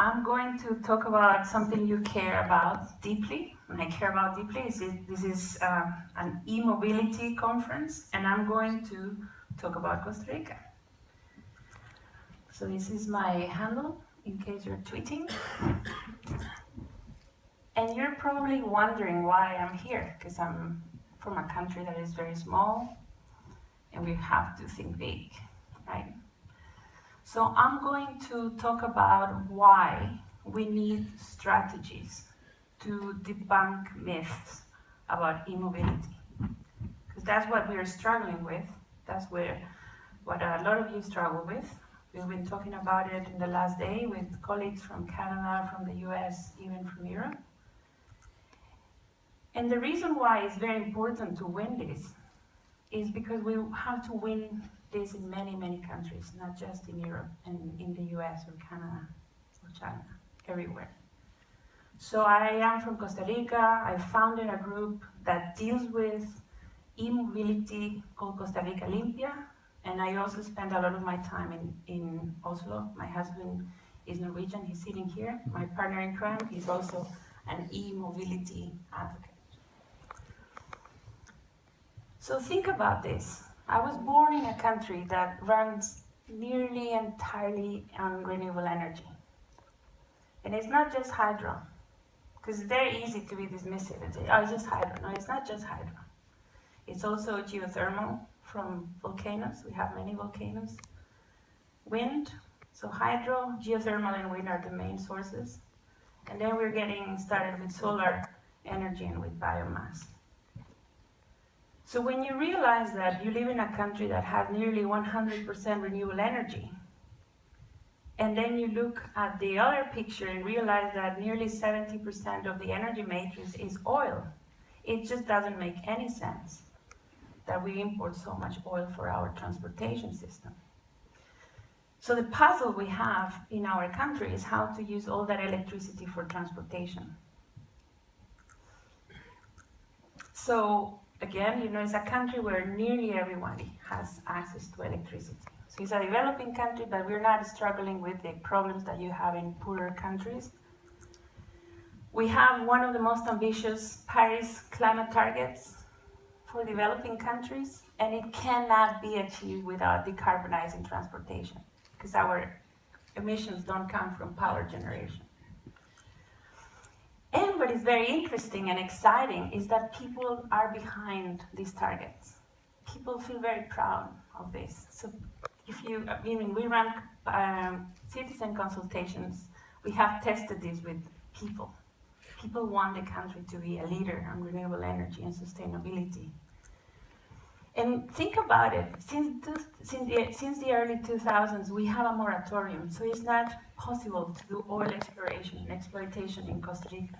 I'm going to talk about something you care about deeply, and I care about deeply. This is an e-mobility conference, and I'm going to talk about Costa Rica. So this is my handle, in case you're tweeting. And you're probably wondering why I'm here, because I'm from a country that is very small, and we have to think big, right? So I'm going to talk about why we need strategies to debunk myths about e-mobility. Because that's what we're struggling with. That's what a lot of you struggle with. We've been talking about it in the last day with colleagues from Canada, from the US, even from Europe. And the reason why it's very important to win this is because we have to win this in many, many countries, not just in Europe and in the US or Canada or China, everywhere. So I am from Costa Rica. I founded a group that deals with e-mobility called Costa Rica Limpia, and I also spend a lot of my time in Oslo. My husband is Norwegian, he's sitting here. My partner in crime, he's also an e-mobility advocate. So think about this. I was born in a country that runs nearly entirely on renewable energy. And it's not just hydro, because it's very easy to be dismissive and say, oh, it's just hydro. No, it's not just hydro. It's also geothermal from volcanoes. We have many volcanoes. Wind, so hydro, geothermal, and wind are the main sources. And then we're getting started with solar energy and with biomass. So when you realize that you live in a country that has nearly 100% renewable energy, and then you look at the other picture and realize that nearly 70% of the energy matrix is oil, it just doesn't make any sense that we import so much oil for our transportation system. So the puzzle we have in our country is how to use all that electricity for transportation. So again, it's a country where nearly everybody has access to electricity. So it's a developing country, but we're not struggling with the problems that you have in poorer countries. We have one of the most ambitious Paris climate targets for developing countries, and it cannot be achieved without decarbonizing transportation, because our emissions don't come from power generation. And what is very interesting and exciting is that people are behind these targets. People feel very proud of this. So we run citizen consultations. We have tested this with people. People want the country to be a leader on renewable energy and sustainability. And think about it, since the early 2000s, we have a moratorium, so it's not possible to do oil exploration and exploitation in Costa Rica.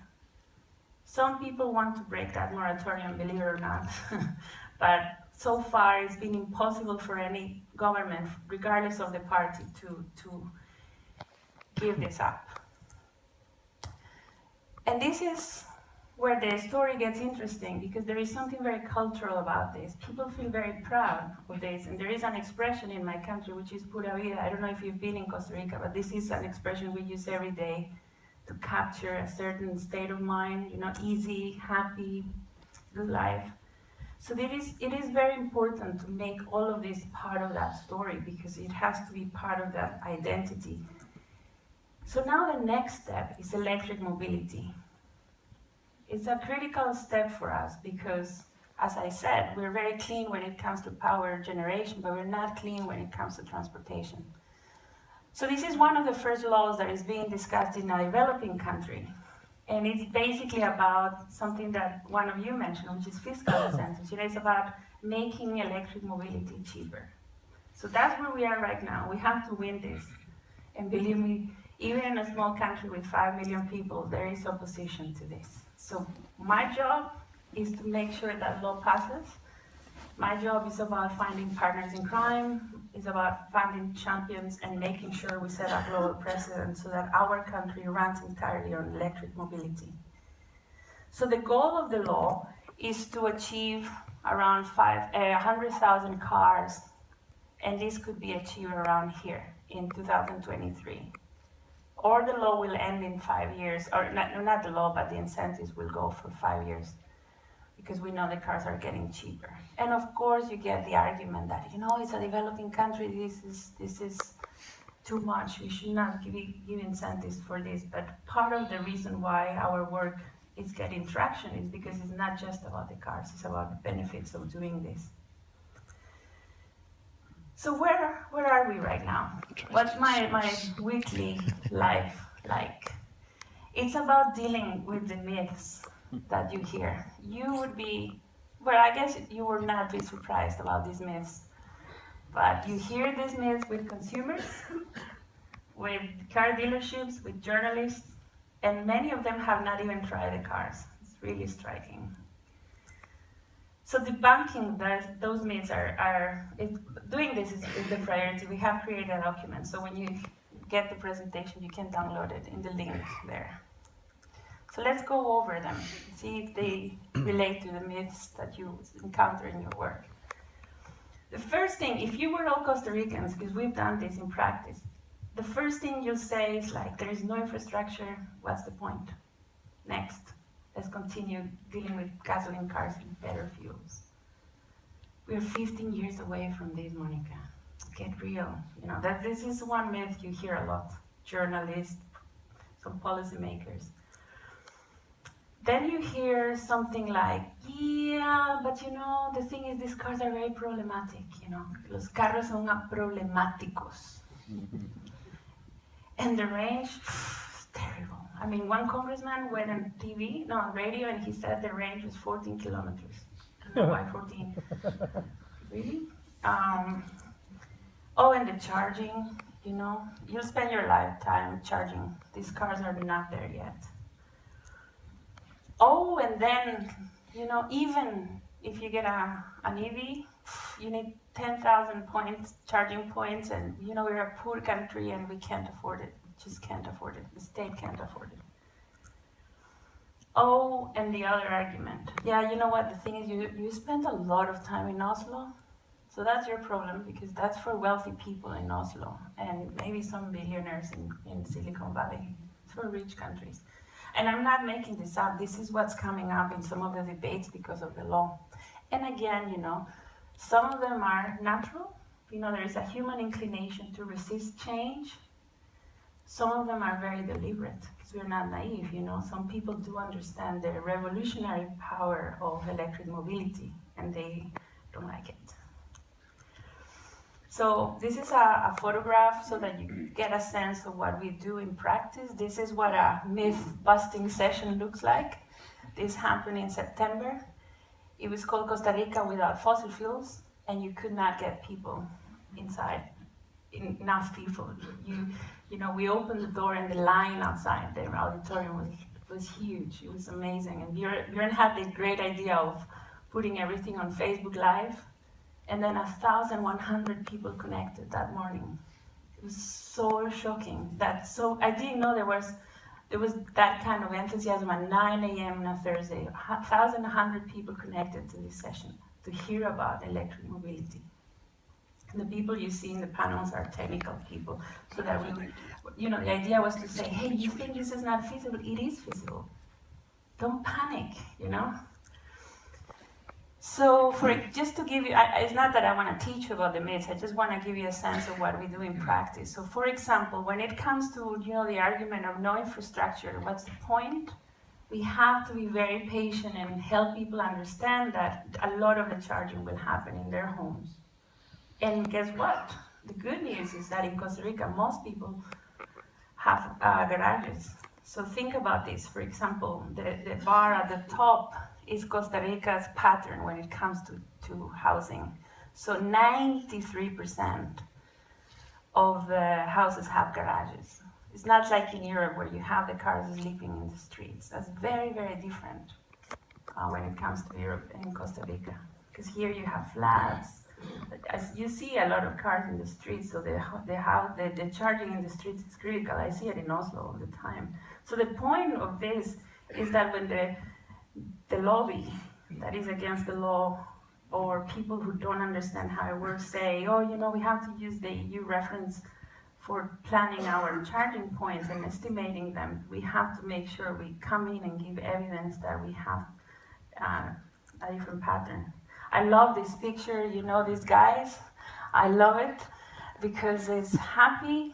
Some people want to break that moratorium, believe it or not, but so far it's been impossible for any government, regardless of the party, to give this up. And this is where the story gets interesting, because there is something very cultural about this. People feel very proud of this, and there is an expression in my country which is pura vida. I don't know if you've been in Costa Rica, but this is an expression we use every day to capture a certain state of mind, easy, happy, good life. So it is very important to make all of this part of that story, because it has to be part of that identity. So now the next step is electric mobility. It's a critical step for us because, as I said, we're very clean when it comes to power generation, but we're not clean when it comes to transportation. So this is one of the first laws that is being discussed in a developing country. And it's basically about something that one of you mentioned, which is fiscal incentives. It's about making electric mobility cheaper. So that's where we are right now. We have to win this. And believe me, even in a small country with 5 million people, there is opposition to this. So my job is to make sure that law passes. My job is about finding partners in crime, is about finding champions and making sure we set a global precedent so that our country runs entirely on electric mobility. So the goal of the law is to achieve around 100,000 cars, and this could be achieved around here in 2023. or the law will end in 5 years, or not the law, but the incentives will go for 5 years, because we know the cars are getting cheaper. And of course you get the argument that, it's a developing country, this is too much, we should not give incentives for this. But part of the reason why our work is getting traction is because it's not just about the cars, it's about the benefits of doing this. So where are we right now? What's my weekly life like? It's about dealing with the myths that you hear. You would be, I guess you would not be surprised about these myths, but you hear these myths with consumers, with car dealerships, with journalists, and many of them have not even tried the cars. It's really striking. So debunking those myths doing this is the priority. We have created a document, so when you get the presentation, you can download it in the link there. So let's go over them, see if they relate to the myths that you encounter in your work. The first thing, if you were all Costa Ricans, because we've done this in practice, the first thing you'll say is like, there is no infrastructure, what's the point? Next, let's continue dealing with gasoline cars with better fuels. We're 15 years away from this, Monica. Get real. That this is one myth you hear a lot. Journalists, some policymakers. Then you hear something like, yeah, but the thing is these cars are very problematic, Los carros son problemáticos. And the range, is terrible. I mean, one congressman went on radio, and he said the range was 14 kilometers. I don't know why 14. Really? And the charging, you'll spend your lifetime charging. These cars are not there yet. Oh, and then, even if you get an EV, you need 10,000 charging points, and we're a poor country and we can't afford it. We just can't afford it. The state can't afford it. Oh, and the other argument. Yeah, you know what? The thing is, you spend a lot of time in Oslo, so that's your problem, because that's for wealthy people in Oslo, and maybe some billionaires in Silicon Valley. It's for rich countries. And I'm not making this up. This is what's coming up in some of the debates because of the law. And again, some of them are natural. There is a human inclination to resist change. Some of them are very deliberate, because we're not naive, Some people do understand the revolutionary power of electric mobility, and they don't like it. So this is a photograph so that you get a sense of what we do in practice. This is what a myth-busting session looks like. This happened in September. It was called Costa Rica Without Fossil Fuels, and you could not get people inside, enough people. We opened the door, and the line outside the auditorium was huge. It was amazing. And Björn had the great idea of putting everything on Facebook Live, and then 1,100 people connected that morning. It was so shocking. I didn't know there was that kind of enthusiasm at 9 a.m. on a Thursday. 1,100 people connected to this session to hear about electric mobility. And the people you see in the panels are technical people, so that the idea was to say, hey, you think this is not feasible? It is feasible. Don't panic, So just to give you, it's not that I want to teach you about the myths, I just want to give you a sense of what we do in practice. So for example, when it comes to the argument of no infrastructure, what's the point? We have to be very patient and help people understand that a lot of the charging will happen in their homes. And guess what? The good news is that in Costa Rica, most people have garages. So think about this. For example, the bar at the top is Costa Rica's pattern when it comes to housing. So 93% of the houses have garages. It's not like in Europe where you have the cars sleeping in the streets. That's very, very different when it comes to Europe and Costa Rica. Because here you have flats. As you see a lot of cars in the streets, so the charging in the streets is critical. I see it in Oslo all the time. So the point of this is that when the lobby that is against the law, or people who don't understand how it works, say, we have to use the EU reference for planning our charging points and estimating them, we have to make sure we come in and give evidence that we have a different pattern. I love this picture, you know, these guys. I love it because it's happy.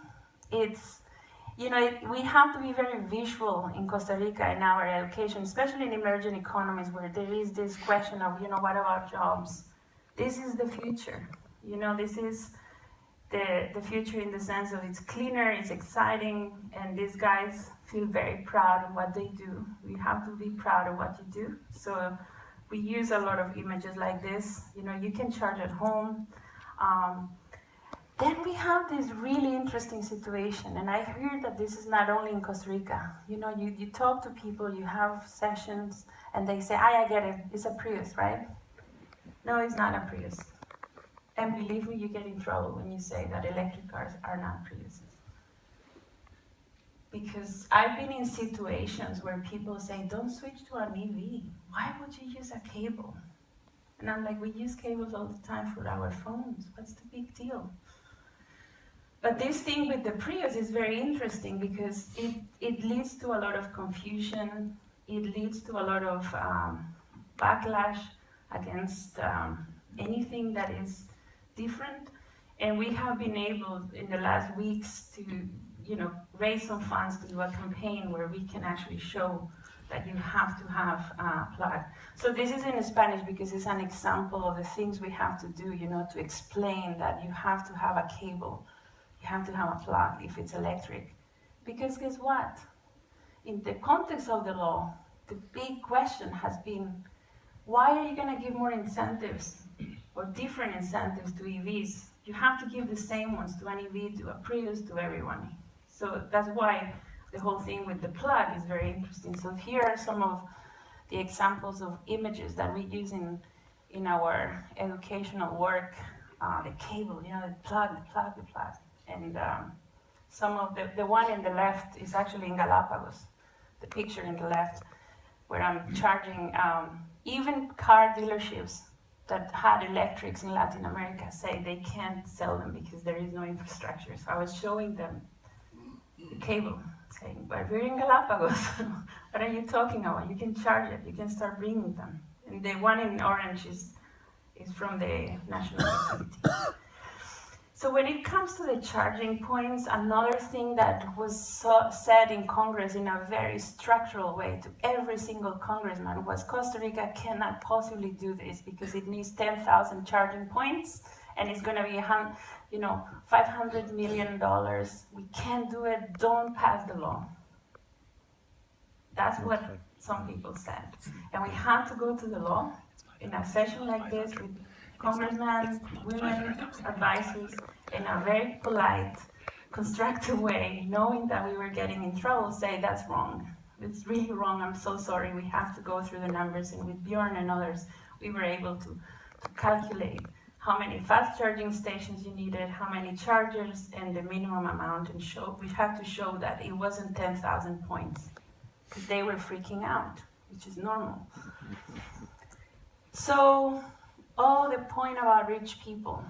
It's, you know, we have to be very visual in Costa Rica in our education, especially in emerging economies where there is this question of, you know, what about jobs? This is the future. You know, this is the future in the sense of it's cleaner, it's exciting, and these guys feel very proud of what they do. We have to be proud of what you do. So we use a lot of images like this. You know, you can charge at home. Then we have this really interesting situation, and I hear that this is not only in Costa Rica. You know, you talk to people, you have sessions, and they say, I get it, it's a Prius, right? No, it's not a Prius. And believe me, you get in trouble when you say that electric cars are not Priuses. Because I've been in situations where people say, don't switch to an EV. Why would you use a cable? And I'm like, we use cables all the time for our phones. What's the big deal? But this thing with the Prius is very interesting because it leads to a lot of confusion. It leads to a lot of backlash against anything that is different. And we have been able in the last weeks to, you know, raise some funds to do a campaign where we can actually show that you have to have a plug. So this is in Spanish because it's an example of the things we have to do, you know, to explain that you have to have a cable. You have to have a plug if it's electric. Because guess what? In the context of the law, the big question has been, why are you going to give more incentives or different incentives to EVs? You have to give the same ones to an EV, to a Prius, to everyone. So that's why the whole thing with the plug is very interesting. So here are some of the examples of images that we use in our educational work. The cable, you know, the plug. And some of the one in the left is actually in Galapagos, the picture in the left, where I'm charging. Even car dealerships that had electrics in Latin America say they can't sell them because there is no infrastructure. So I was showing them the cable, saying, but we're in Galapagos. What are you talking about? You can charge it. You can start bringing them. And the one in orange is from the national utility. So when it comes to the charging points, another thing that was said in Congress in a very structural way to every single congressman was Costa Rica cannot possibly do this because it needs 10,000 charging points and it's going to be $500 million. We can't do it. Don't pass the law. That's what some people said. And we had to go to the law in a session like this with congressmen, women, advisors, in a very polite, constructive way, knowing that we were getting in trouble, say that's wrong. It's really wrong, I'm so sorry, we have to go through the numbers. And with Bjorn and others, we were able to calculate how many fast charging stations you needed, how many chargers, and the minimum amount, and we had to show that it wasn't 10,000 points, because they were freaking out, which is normal. So, the point about rich people.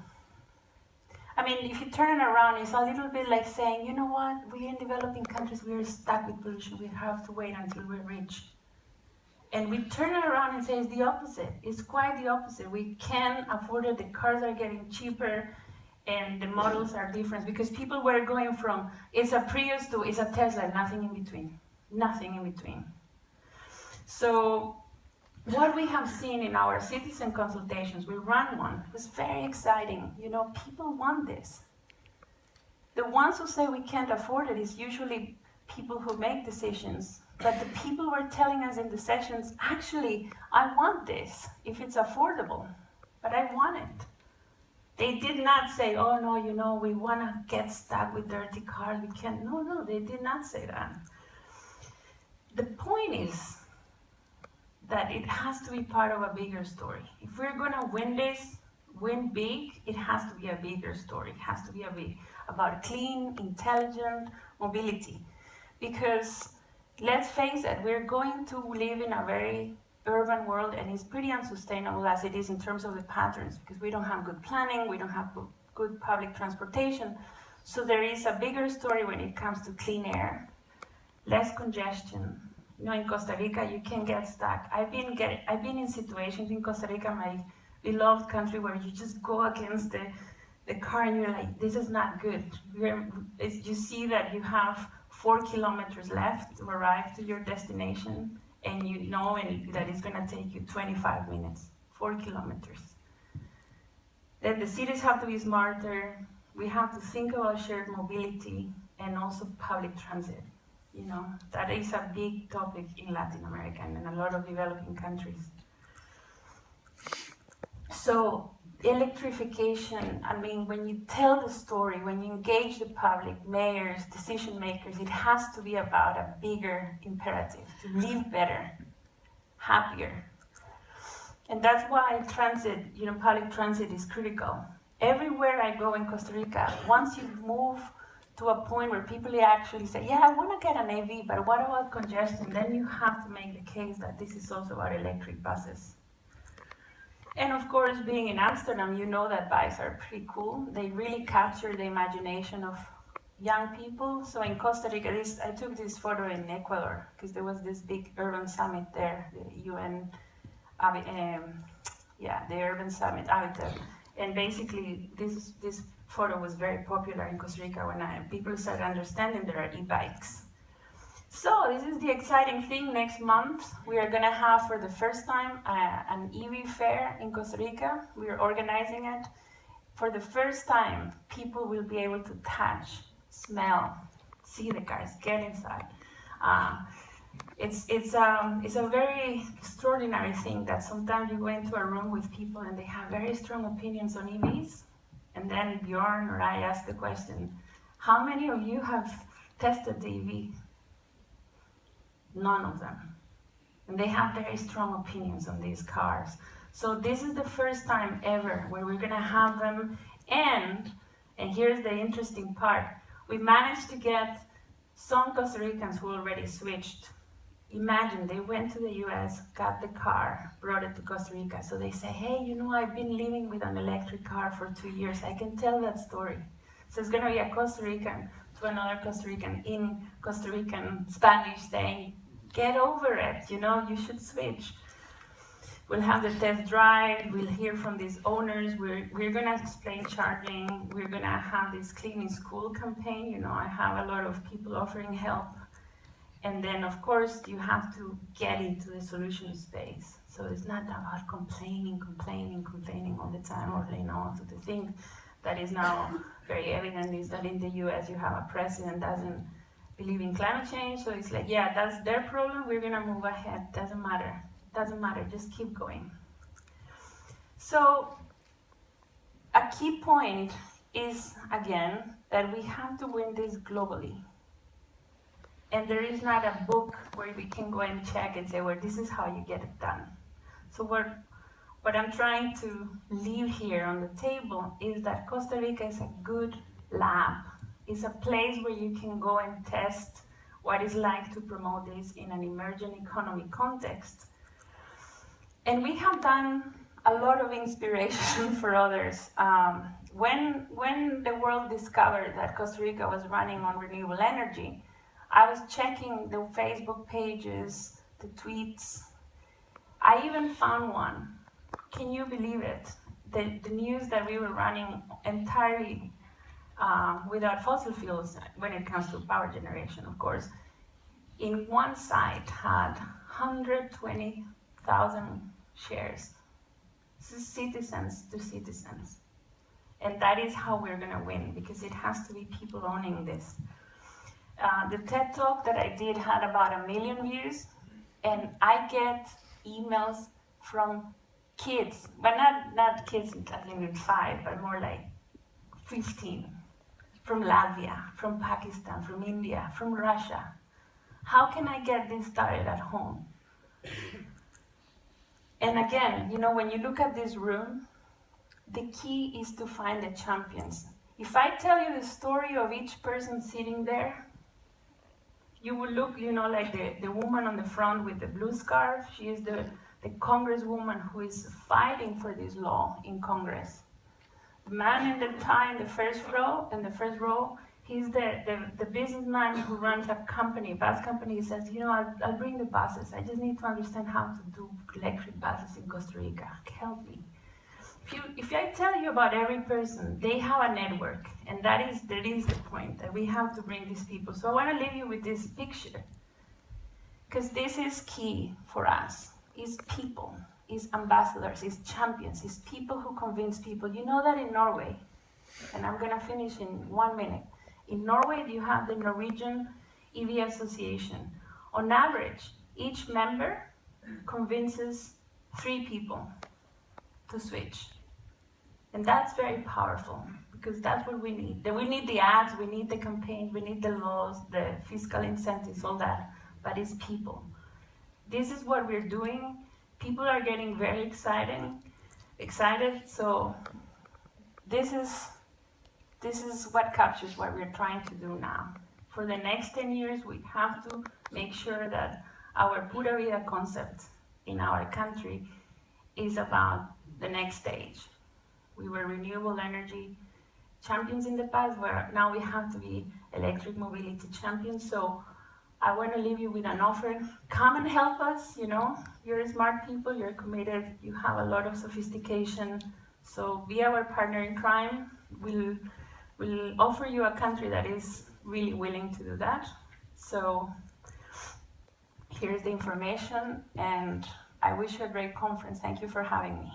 I mean, if you turn it around, it's a little bit like saying, you know what, we in developing countries, we're stuck with pollution, we have to wait until we're rich. And we turn it around and say it's the opposite. It's quite the opposite. We can afford it, the cars are getting cheaper, and the models are different, because people were going from, it's a Prius to it's a Tesla, nothing in between. Nothing in between. So, what we have seen in our citizen consultations, we ran one, it was very exciting. You know, people want this. The ones who say we can't afford it is usually people who make decisions. But the people were telling us in the sessions, actually, I want this, if it's affordable, but I want it. They did not say, oh no, you know, we want to get stuck with dirty cars, we can't. No, they did not say that. The point is, that it has to be part of a bigger story. If we're going to win big, it has to be a bigger story. It has to be about clean, intelligent mobility. Because, let's face it, we're going to live in a very urban world, and it's pretty unsustainable as it is in terms of the patterns, because we don't have good planning, we don't have good public transportation. So there is a bigger story when it comes to clean air, less congestion. You know, in Costa Rica, you can get stuck. I've been in situations in Costa Rica, my beloved country, where you just go against the car and you're like, this is not good. You see that you have 4 kilometers left to arrive to your destination, and you know that it's gonna take you 25 minutes, 4 kilometers. Then the cities have to be smarter. We have to think about shared mobility and also public transit. You know, that is a big topic in Latin America and in a lot of developing countries. So electrification, I mean, when you tell the story, when you engage the public, mayors, decision makers, it has to be about a bigger imperative, to live better, happier. And that's why transit, you know, public transit is critical. Everywhere I go in Costa Rica, once you move to a point where people actually say, yeah, I want to get an AV, but what about congestion? Then you have to make the case that this is also about electric buses. And of course, being in Amsterdam, you know that bikes are pretty cool. They really capture the imagination of young people. So in Costa Rica, I took this photo in Ecuador, because there was this big urban summit there, the UN, the urban summit, Habitat. And basically, this photo was very popular in Costa Rica when people started understanding there are e-bikes. So this is the exciting thing. Next month, we are gonna have for the first time an EV fair in Costa Rica. We are organizing it. For the first time, people will be able to touch, smell, see the cars, get inside. It's a very extraordinary thing that sometimes you go into a room with people and they have very strong opinions on EVs, and then Bjorn or I ask the question, how many of you have tested the EV? None of them. And they have very strong opinions on these cars. So this is the first time ever where we're gonna have them, and here's the interesting part, we managed to get some Costa Ricans who already switched. Imagine they went to the US, got the car, brought it to Costa Rica. So they say, hey, you know, I've been living with an electric car for 2 years. I can tell that story. So it's gonna be a Costa Rican to another Costa Rican in Costa Rican Spanish saying, get over it, you know, you should switch. We'll have the test drive, we'll hear from these owners, we're gonna explain charging, we're gonna have this cleaning school campaign, you know, I have a lot of people offering help. And then, of course, you have to get into the solution space. So it's not about complaining all the time, or, you know, the thing that is now very evident is that in the US you have a president that doesn't believe in climate change, so it's like, yeah, that's their problem, we're gonna move ahead, doesn't matter, just keep going. So a key point is, again, that we have to win this globally. And there is not a book where we can go and check and say, well, this is how you get it done. So what I'm trying to leave here on the table is that Costa Rica is a good lab. It's a place where you can go and test what it's like to promote this in an emerging economy context. And we have done a lot of inspiration for others. When the world discovered that Costa Rica was running on renewable energy, I was checking the Facebook pages, the tweets. I even found one. Can you believe it? The news that we were running entirely without fossil fuels when it comes to power generation, of course, in one site had 120,000 shares. This is citizens to citizens. And that is how we're gonna win, because it has to be people owning this. The TED Talk that I did had about 1 million views, and I get emails from kids, but not kids at limit 5, but more like 15, from Latvia, from Pakistan, from India, from Russia. How can I get this started at home? And again, you know, when you look at this room, the key is to find the champions. If I tell you the story of each person sitting there, you will look, you know, like the woman on the front with the blue scarf. She is the congresswoman who is fighting for this law in Congress. The man in the tie in the first row, he's the businessman who runs a company, bus company. He says, I'll bring the buses. I just need to understand how to do electric buses in Costa Rica. Help me. If I tell you about every person, they have a network, and that is the point, that we have to bring these people. So I want to leave you with this picture, because this is key for us. It's people, it's ambassadors, it's champions, it's people who convince people. You know that in Norway, and I'm going to finish in 1 minute. In Norway, you have the Norwegian EV Association. On average, each member convinces 3 people to switch. And that's very powerful, because that's what we need. We need the ads, we need the campaign, we need the laws, the fiscal incentives, all that, but it's people. This is what we're doing. People are getting very excited, so this is what captures what we're trying to do now. For the next 10 years, we have to make sure that our Pura Vida concept in our country is about the next stage. We were renewable energy champions in the past, where now we have to be electric mobility champions. So I want to leave you with an offer. Come and help us, You're smart people, you're committed, you have a lot of sophistication. So be our partner in crime. We'll offer you a country that is really willing to do that. So here's the information, and I wish you a great conference. Thank you for having me.